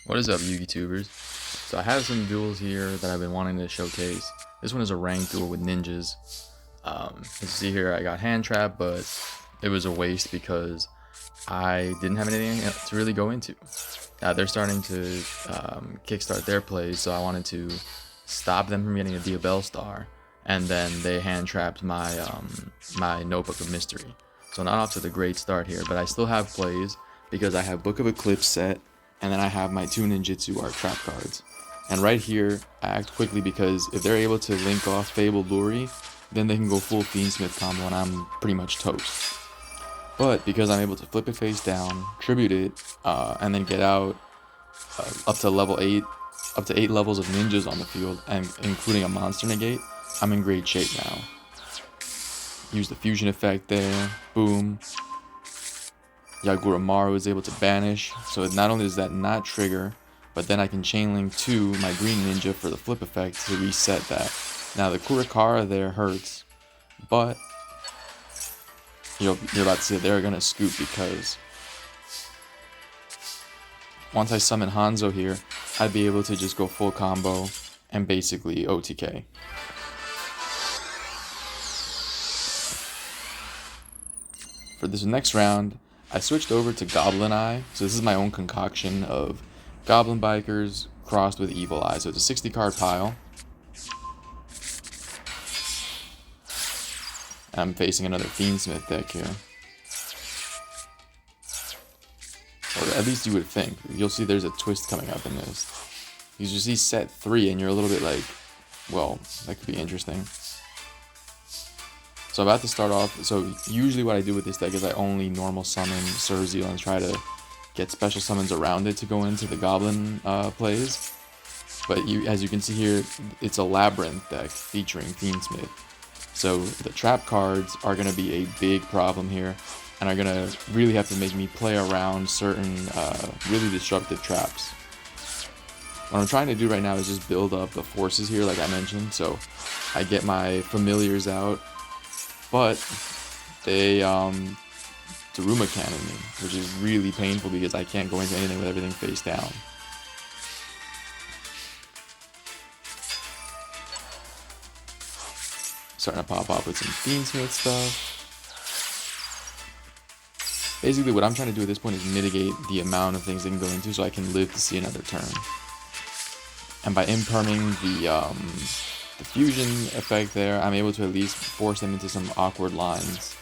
What is up, YouTubers? So I have some duels here that I've been wanting to showcase. This one is a ranked duel with ninjas. As you see here, I got hand trap, but it was a waste because I didn't have anything to really go into. They're starting to kickstart their plays, so I wanted to stop them from getting a Duel star, and then they hand trapped my my Notebook of Mystery. So not off to the great start here, but I still have plays because I have Book of Eclipse set, and then I have my two ninjutsu art trap cards. And right here, I act quickly because if they're able to link off Fabled Luri, then they can go full Fiendsmith combo and I'm pretty much toast. But because I'm able to flip it face down, tribute it, and then get out up to level 8, up to 8 levels of ninjas on the field, and including a monster negate, I'm in great shape now. Use the fusion effect there, boom. Yaguramaru is able to banish, so not only does that not trigger, but then I can chain link to my green ninja for the flip effect to reset that. Now the Kurakara there hurts, but you're about to see they're gonna scoop because once I summon Hanzo here, I'd be able to just go full combo and basically OTK. For this next round, I switched over to Goblin Eye, so this is my own concoction of Goblin Bikers crossed with Evil Eye, so it's a 60 card pile. I'm facing another Fiendsmith deck here. Or at least you would think. You'll see there's a twist coming up in this. You just see set 3 and you're a little bit like, well, that could be interesting. So I'm about to start off, so usually what I do with this deck is I only normal summon Surzeal and try to get special summons around it to go into the Goblin plays. But as you can see here, it's a Labyrinth deck featuring Fiendsmith. So the trap cards are going to be a big problem here, and are going to really have to make me play around certain really disruptive traps. What I'm trying to do right now is just build up the forces here, like I mentioned, so I get my familiars out, but they Daruma Cannon me, which is really painful because I can't go into anything with everything face down. Starting to pop off with some Fiendsmith stuff. Basically what I'm trying to do at this point is mitigate the amount of things they can go into so I can live to see another turn. And by imperming the fusion effect there, I'm able to at least force them into some awkward lines.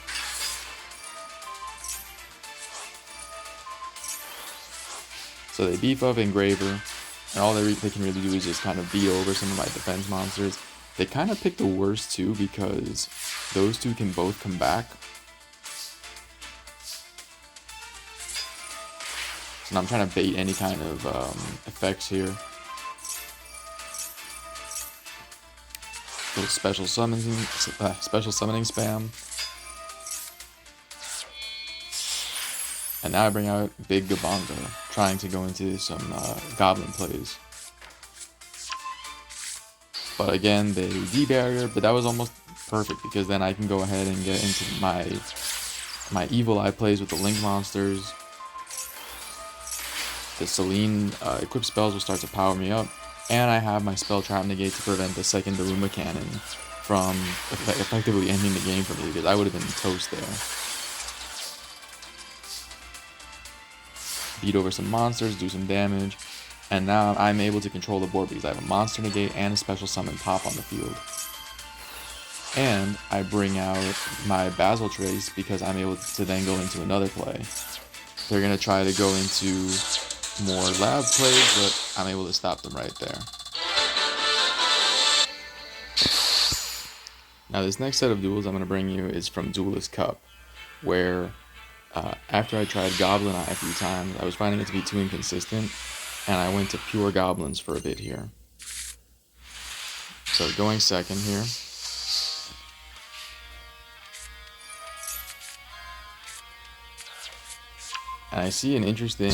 So they beef up Engraver, and all they can really do is just kind of beat over some of my defense monsters. They kind of picked the worst two because those two can both come back. So I'm trying to bait any kind of effects here. Little special summoning spam. And now I bring out Big Gabonga, trying to go into some Goblin plays. But again, they de-barrier, but that was almost perfect because then I can go ahead and get into my Evil Eye plays with the Link monsters. The Selene equipped spells will start to power me up, and I have my Spell Trap Negate to prevent the second Daruma Cannon from effectively ending the game for me because I would have been toast there. Beat over some monsters, do some damage, and now I'm able to control the board because I have a Monster Negate and a Special Summon pop on the field. And I bring out my Basil Trace because I'm able to then go into another play. They're going to try to go into more lab plays, but I'm able to stop them right there. Now this next set of duels I'm going to bring you is from Duelist Cup, where after I tried Goblin Eye a few times, I was finding it to be too inconsistent, and I went to pure Goblins for a bit here. So going second here. And I see an interesting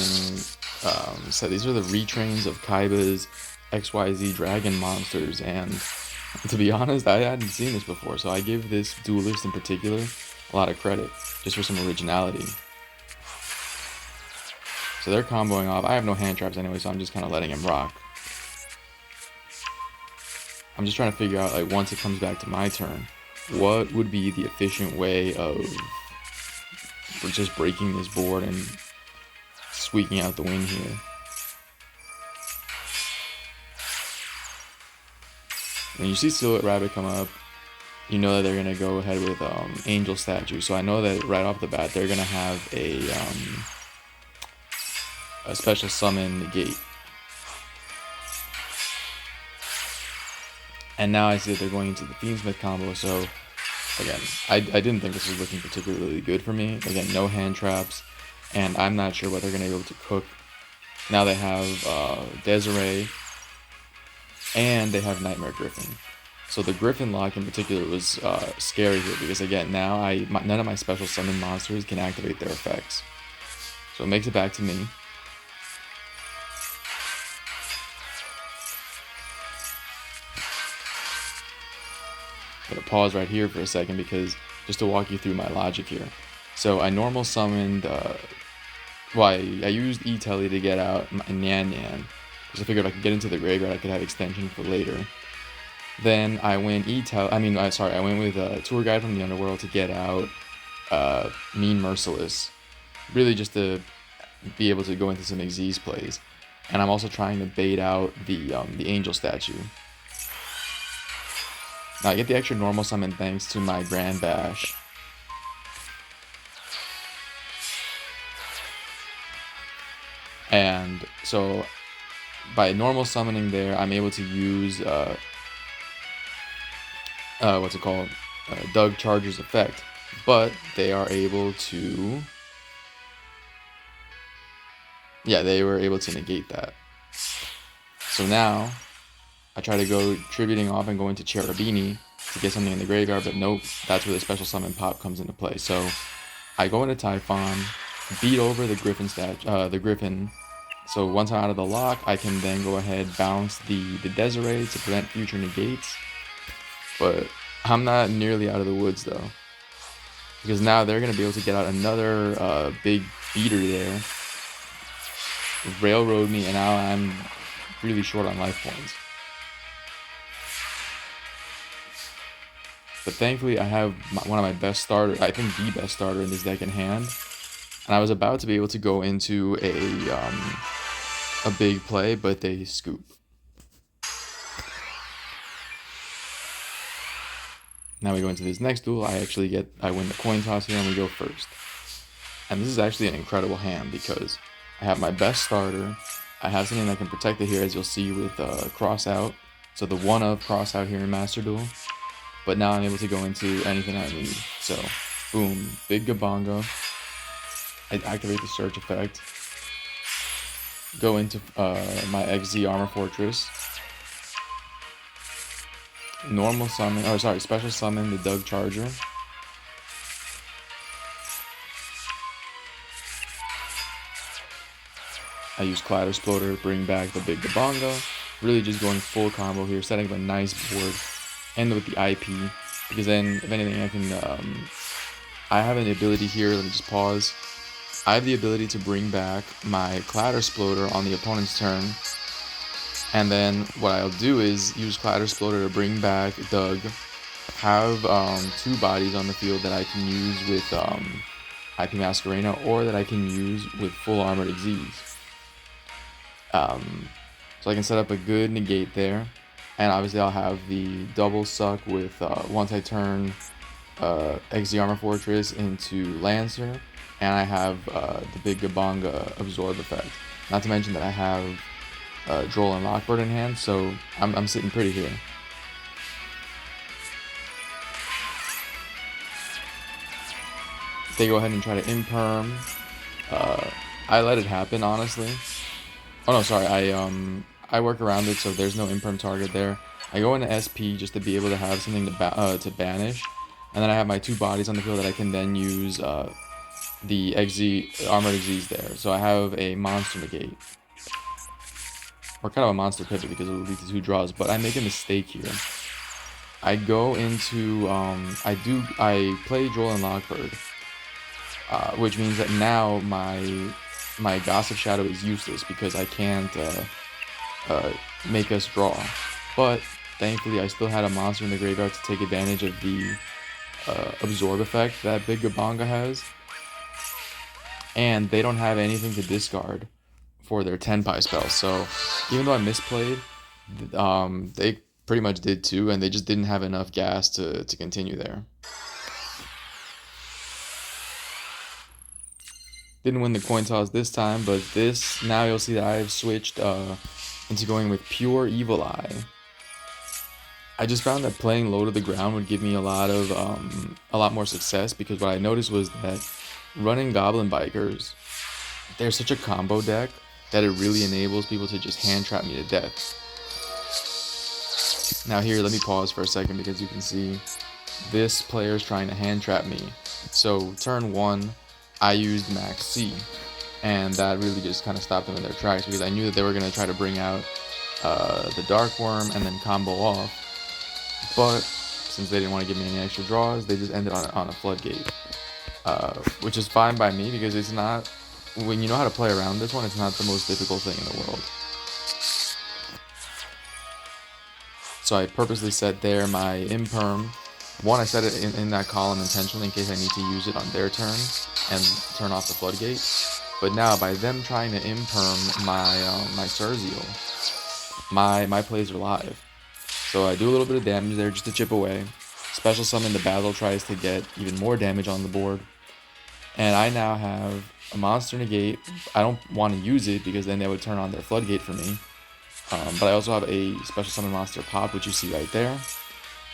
set. These are the retrains of Kaiba's XYZ Dragon monsters, and to be honest, I hadn't seen this before, so I give this Duelist in particular a lot of credit, just for some originality. So So they're comboing off. I have no hand traps anyway, so I'm just kind of letting him rock. I'm just trying to figure out, like, once it comes back to my turn, what would be the efficient way of just breaking this board and squeaking out the win here. When you see Silhouette Rabbit come up, you know that they're going to go ahead with Angel Statue. So I know that right off the bat, they're going to have a special summon negate. And now I see that they're going into the Fiendsmith combo, so again, I didn't think this was looking particularly good for me. Again, no hand traps, and I'm not sure what they're going to be able to cook. Now they have Desiree, and they have Nightmare Griffin. So the Griffin lock in particular was scary here, because again, now none of my special summon monsters can activate their effects. So it makes it back to me. I'm going to pause right here for a second, because just to walk you through my logic here. So I normal summoned, I used E-Telly to get out Nyan Nyan, because I figured if I could get into the graveyard, I could have extension for later. Then I went I went with Tour Guide from the Underworld to get out Mean Merciless, really just to be able to go into some Xyz plays. And I'm also trying to bait out the Angel Statue. Now I get the extra normal summon thanks to my Grand Bash. And so by normal summoning there, I'm able to use Doug Charger's effect, but they are able to, they were able to negate that. So now I try to go tributing off and go into Cherubini to get something in the graveyard, but nope, that's where the special summon pop comes into play. So I go into Typhon, beat over the Griffin. So once I'm out of the lock, I can then go ahead, bounce the Desiree to prevent future negates. But I'm not nearly out of the woods though, because now they're going to be able to get out another big beater there, railroad me, and now I'm really short on life points. But thankfully I have one of my best starters, I think the best starter in this deck in hand, and I was about to be able to go into a big play, but they scoop. Now we go into this next duel. I win the coin toss here, and we go first. And this is actually an incredible hand, because I have my best starter. I have something that can protect it here, as you'll see with Cross Out. So the one of Cross Out here in Master Duel. But now I'm able to go into anything I need. So, boom, big Gabongo. I activate the Search effect. Go into my XZ Armor Fortress. Special summon the Doug Charger. I use Clatter Exploder to bring back the big Gabongo. Really just going full combo here, setting up a nice board. End with the IP, because then, if anything, I can, I have an ability here, let me just pause. I have the ability to bring back my Clatter Exploder on the opponent's turn, and then what I'll do is use Clatter Exploder to bring back Doug, have two bodies on the field that I can use with IP Masquerena, or that I can use with full armored Xyz. So I can set up a good negate there. And obviously I'll have the double suck with once I turn XZ Armor Fortress into Lancer, and I have the big Gabonga Absorb effect. Not to mention that I have Droll and Lockbird in hand, so I'm sitting pretty here. They go ahead and try to imperm. I let it happen, honestly. Oh no, sorry, I work around it, so there's no imperm target there. I go into SP just to be able to have something to banish, and then I have my two bodies on the field that I can then use the armored Xyz there. So I have a monster negate, or kind of a monster pivot, because it will lead to two draws. But I make a mistake here. I go into I play Droll and Lockbird, which means that now my my Gossip Shadow is useless because I can't uh, make us draw. But thankfully, I still had a monster in the graveyard to take advantage of the absorb effect that Big Gabanga has. And they don't have anything to discard for their Tenpai spells. So even though I misplayed, they pretty much did too, and they just didn't have enough gas to continue there. Didn't win the coin toss this time, but this, now you'll see that I've switched into going with pure Evil Eye. I just found that playing low to the ground would give me a lot more success, because what I noticed was that running Goblin Bikers, they're such a combo deck that it really enables people to just hand trap me to death. Now here, let me pause for a second because you can see this player's trying to hand trap me. So turn 1, I used Max C, and that really just kind of stopped them in their tracks because I knew that they were going to try to bring out the Dark Worm and then combo off. But since they didn't want to give me any extra draws, they just ended on a Floodgate, which is fine by me because it's not, when you know how to play around this one, it's not the most difficult thing in the world. So I purposely set there my Imperm. One, I set it in that column intentionally in case I need to use it on their turn and turn off the Floodgate. But now, by them trying to Imperm my Surzeal, my plays are live. So I do a little bit of damage there just to chip away. Special summon the Basil tries to get even more damage on the board. And I now have a monster negate. I don't want to use it because then they would turn on their Floodgate for me. But I also have a special summon monster pop, which you see right there.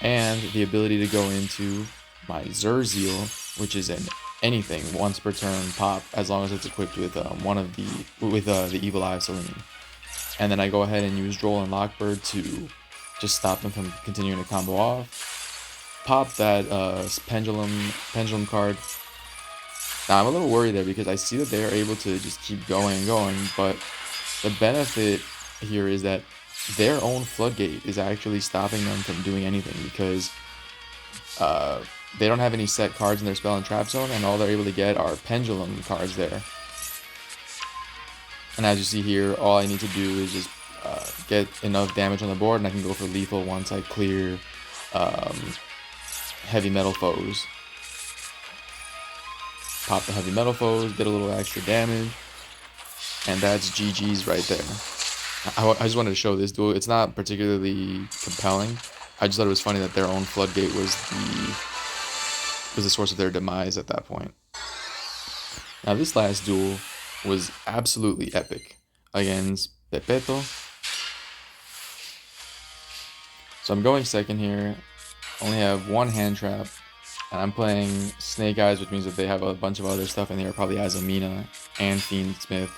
And the ability to go into my Surzeal, which is an anything once per turn pop, as long as it's equipped with the Evil Eye of Selene. And then I go ahead and use Droll and Lockbird to just stop them from continuing to combo off. Pop that pendulum card. Now I'm a little worried there because I see that they are able to just keep going and going, but the benefit here is that their own Floodgate is actually stopping them from doing anything because they don't have any set cards in their spell and trap zone, and all they're able to get are pendulum cards there. And as you see here, all I need to do is just get enough damage on the board, and I can go for lethal once I clear heavy metal foes. Pop the heavy metal foes, get a little extra damage, and that's GG's right there. I just wanted to show this duel. It's not particularly compelling. I just thought it was funny that their own Floodgate was the source of their demise at that point. Now this last duel was absolutely epic against Pepeto. So I'm going second here. Only have one hand trap, and I'm playing Snake Eyes, which means that they have a bunch of other stuff in here, probably Azamina and Fiendsmith.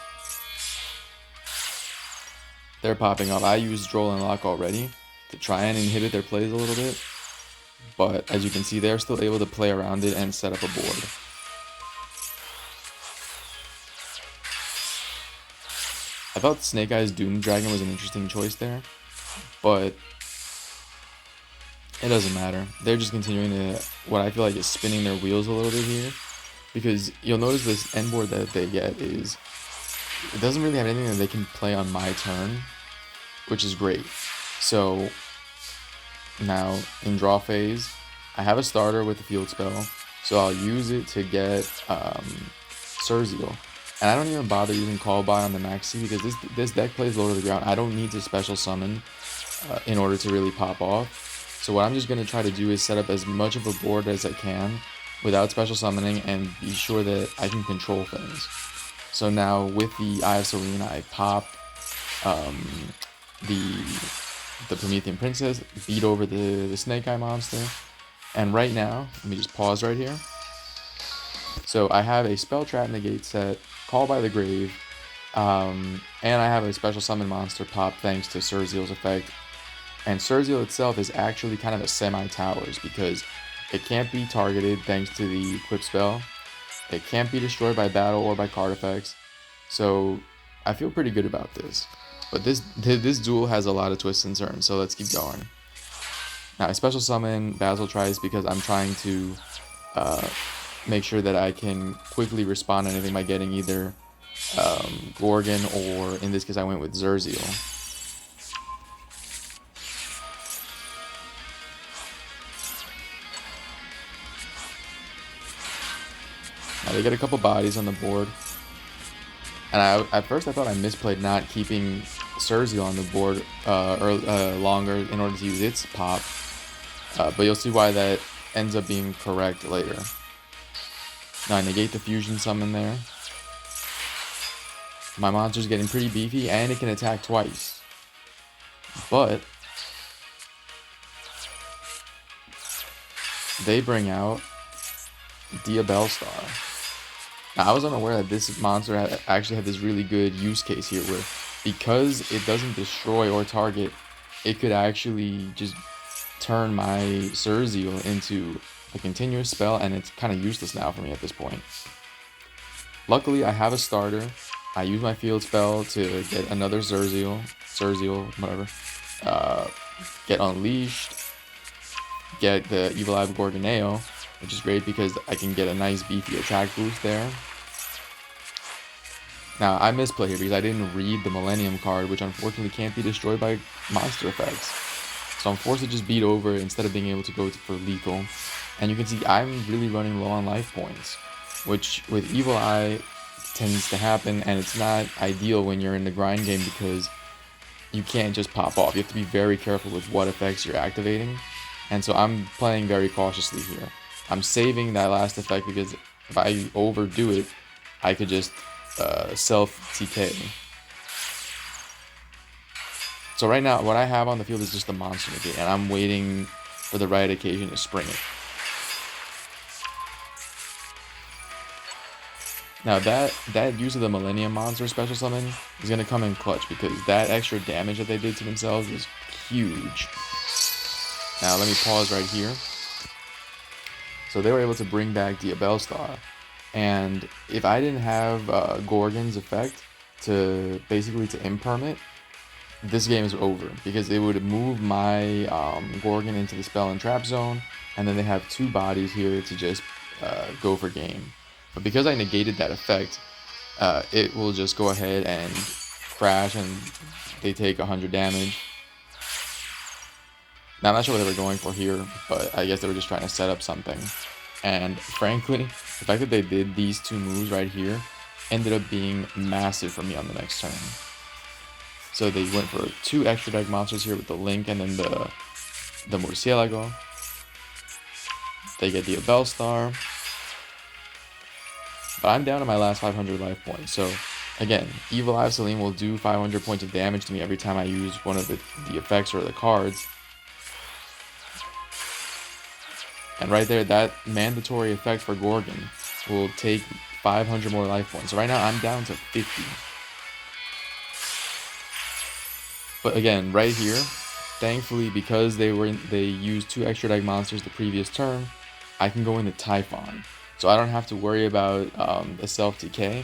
They're popping up. I used Droll and Lock already to try and inhibit their plays a little bit, but as you can see, they're still able to play around it and set up a board. I thought Snake Eyes Doom Dragon was an interesting choice there, but it doesn't matter. They're just continuing to, what I feel like is spinning their wheels a little bit here, because you'll notice this end board that they get is, it doesn't really have anything that they can play on my turn, which is great. So now in draw phase, I have a starter with the field spell, so I'll use it to get Surzeal. And I don't even bother using Call By on the Maxi because this deck plays low to the ground. I don't need to special summon in order to really pop off. So what I'm just going to try to do is set up as much of a board as I can without special summoning and be sure that I can control things. So now with the Eye of Selene, I pop the Promethean Princess, beat over the Snake Eye monster. And right now, let me just pause right here. So I have a Spell Trap Negate set, Call by the Grave, and I have a special summon monster pop thanks to Surzeal's effect. And Surzeal itself is actually kind of a semi-towers because it can't be targeted thanks to the equip spell. It can't be destroyed by battle or by card effects. So I feel pretty good about this. But this duel has a lot of twists and turns, so let's keep going. Now I special summon Basil Trice because I'm trying to make sure that I can quickly respond to anything by getting either Gorgon, or in this case I went with Zerziel. Now they get a couple bodies on the board. And at first I thought I misplayed not keeping Zerziel on the board longer in order to use its pop. But you'll see why that ends up being correct later. Now I negate the fusion summon there. My monster's getting pretty beefy, and it can attack twice. But they bring out Duelist. Now, I was unaware that this monster actually had this really good use case here, where because it doesn't destroy or target, it could actually just turn my Zerziel into a continuous spell, and it's kind of useless now for me at this point. Luckily, I have a starter. I use my field spell to get another Zerziel, whatever. Get Unleashed, get the Evil Eye of Gorgoneo, which is great because I can get a nice beefy attack boost there. Now, I misplay here because I didn't read the Millennium card, which unfortunately can't be destroyed by monster effects. So I'm forced to just beat over it instead of being able to go for lethal. And you can see I'm really running low on life points, which with Evil Eye tends to happen, and it's not ideal when you're in the grind game because you can't just pop off. You have to be very careful with what effects you're activating. And so I'm playing very cautiously here. I'm saving that last effect because if I overdo it, I could just self-TK. So right now, what I have on the field is just the monster negate, and I'm waiting for the right occasion to spring it. Now that use of the Millennium Monster special summon is going to come in clutch because that extra damage that they did to themselves is huge. Now let me pause right here. So they were able to bring back Duelist, and if I didn't have Gorgon's effect to imperm it, this game is over because it would move my Gorgon into the spell and trap zone, and then they have two bodies here to just go for game. But because I negated that effect, it will just go ahead and crash, and they take 100 damage. Now, I'm not sure what they were going for here, but I guess they were just trying to set up something. And frankly, the fact that they did these two moves right here ended up being massive for me on the next turn. So they went for two extra deck monsters here with the Link and then the Murcielago. They get the Abelstar. But I'm down to my last 500 life points. So again, Evil Eye of Selene will do 500 points of damage to me every time I use one of the effects or the cards. And right there, that mandatory effect for Gorgon will take 500 more life points. So right now, I'm down to 50. But again, right here, thankfully, because they used two extra deck monsters the previous turn, I can go into Typhon. So I don't have to worry about the self-TK.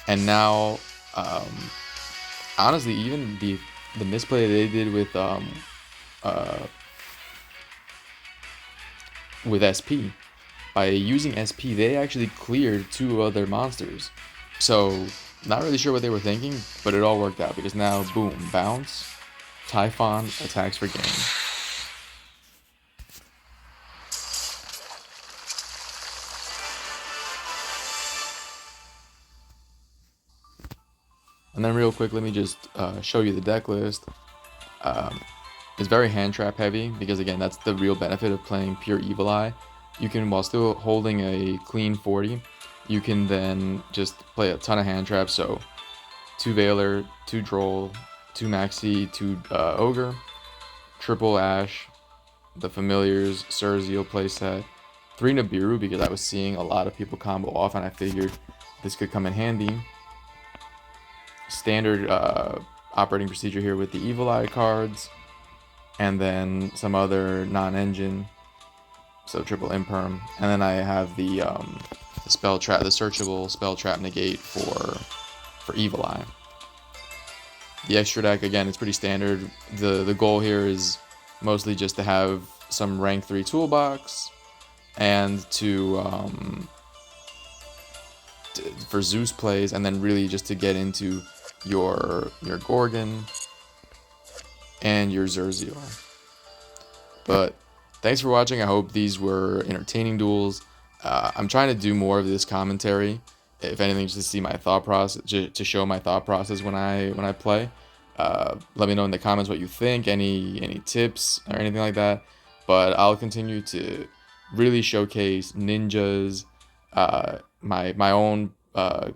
And now, honestly, even the misplay they did with SP. By using SP, they actually cleared two other monsters. So, not really sure what they were thinking, but it all worked out because now, boom, bounce, Typhon attacks for game. And then real quick, let me just show you the deck list. It's very hand trap heavy because again, that's the real benefit of playing pure Evil Eye. You can, while still holding a clean 40, you can then just play a ton of hand traps. So 2 Veiler, 2 Droll, 2 Maxi, 2 Ogre, triple Ash, the Familiars, Zerziel playset, 3 Nibiru because I was seeing a lot of people combo off and I figured this could come in handy. Standard operating procedure here with the Evil Eye cards, and then some other non-engine, so triple imperm, and then I have the spell trap, the searchable spell trap negate for Evil Eye. The extra deck, again, it's pretty standard. The goal here is mostly just to have some rank 3 toolbox and to for Zeus plays, and then really just to get into your Gorgon and your Zerzior. But thanks for watching. I hope these were entertaining duels. I'm trying to do more of this commentary, if anything, just to see my thought process, to show my thought process when I play. Let me know in the comments what you think, any tips or anything like that. But I'll continue to really showcase ninjas, my own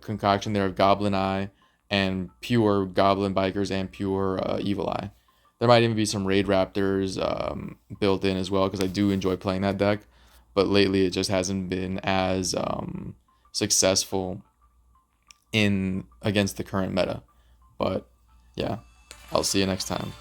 concoction there of Goblin Eye, and pure Goblin Bikers and pure Evil Eye. There might even be some Raid Raptors built in as well, because I do enjoy playing that deck. But lately it just hasn't been as successful in against the current meta. But yeah, I'll see you next time.